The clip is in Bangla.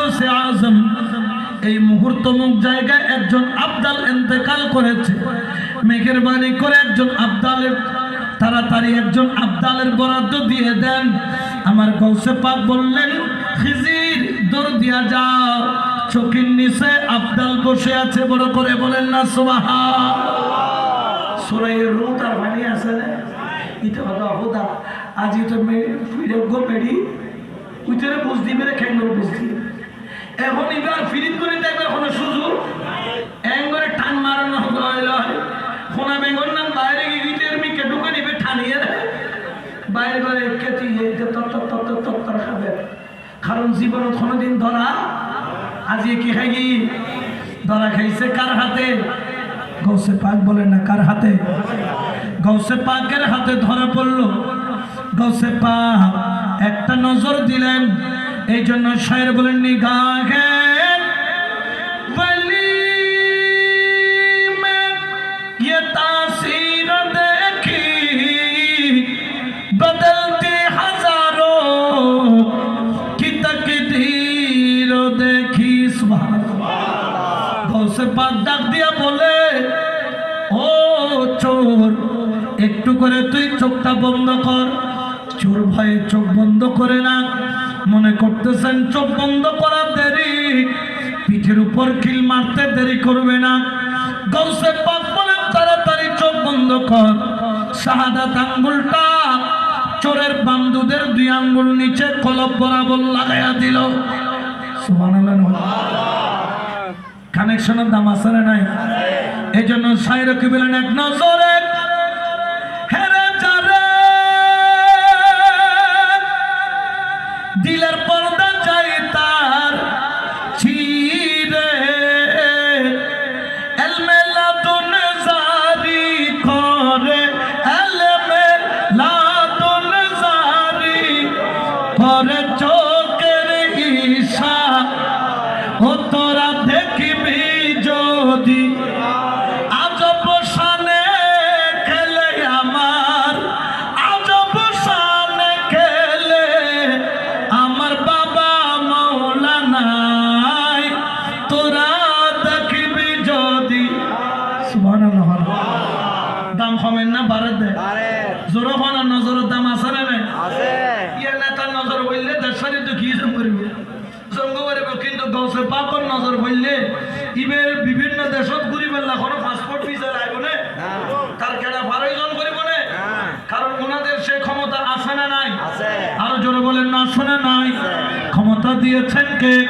গাউসে আজম এই মুহূর্তমুখ জায়গায় একজন আবদাল ইন্তেকাল করেছে। মেহেরবানি করে একজন আবদালের তাড়াতাড়ি একজন আবদালের বরাদ্দ দিয়ে দেন। আমার গাউসে পাক বললেন, খিজির দৌড় দিয়া যাও, চোখের নিচে আবদাল বসে আছে, বড় করে বলেন না সুবহানাল্লাহ। সূরা রূম তার বাণী আছে না, এটা হলো আবদা আজি তো ফিরগো মেডি উইতরে বুঝদি মেরে খেঙ্গর বুঝদি এখন এবার ফিরিত করে দেখবার কোনো সুযোগ এঙ্গরে টান মারানো হয় ফোনা বেঙ্গর নাম বাইরে গিয়ে মিকে ঢুকে নিবে ঠানিয়ে বাইরে বাইরে কেটি তত্তর খাবে, কারণ জীবনত কোনোদিন ধরা আজি কি খাই ধরা খাইছে কার হাতে? গাউসে পাক বলেন না কার হাতে? গাউসে পাকের হাতে ধরা পড়লো। গাউসে পাক একটা নজর দিলেন, এই জন্য শায়ের বলেন, নিগাহে वली में ये तासीर देखी बदलती हजारों की तकदीर देखी। सुभान अल्लाह। गाउसे पाक डाक दिया बोले, ও চোর একটু করে তুই চোখটা বন্ধ কর। চোর ভাই চোখ বন্ধ করে না, মনে করতেছেন চোখ বন্ধ করা দেরি, পিঠের উপর কিল মারতে দেরি করবে না। গাউসে পাক বলেন, তাড়াতাড়ি চোখ বন্ধ কর। শাহাদাত আঙ্গুলটা চোরের বান্দুদের দুই আঙ্গুল নিচে কলব বরাবর লাগাইয়া দিল। সুবহানাল্লাহ। কানেকশনের দাম আছে না নাই? এই জন্য শায়ের কি বলেন, এক নজরে হেরে যারে দিলের পর্দা চাই তার ছিরে, এলমে লাদুন জারি করে, এলমে লাদুন জারি করে, চোখের ঈশা ও তোরা দেখবি যদি আজব শানে খেলে আমার, আজব শানে খেলে আমার বাবা মাওলানাই, তোরা দেখবি যদি। সুবহানাল্লাহ। দাম কমেন না বাড়ে দে জোর হওয়ার নজরের দাম আছে না নাই? ইয়ে নেতার নজর বললে দেশারি তো কি করবে জঙ্গ করব, কিন্তু গাউসে পাকের নজর বললে ইবে বিভিন্ন দেশত ঘুরি বেলা কোনো পাসপোর্ট ভিসা লাগবে না, তার কেনা প্রয়োজন করিব না, কারণ ওনাদের সেই ক্ষমতা আছে না নাই? আরো জোরে বলেন না, শোনা নাই? ক্ষমতা দিয়েছেন কে?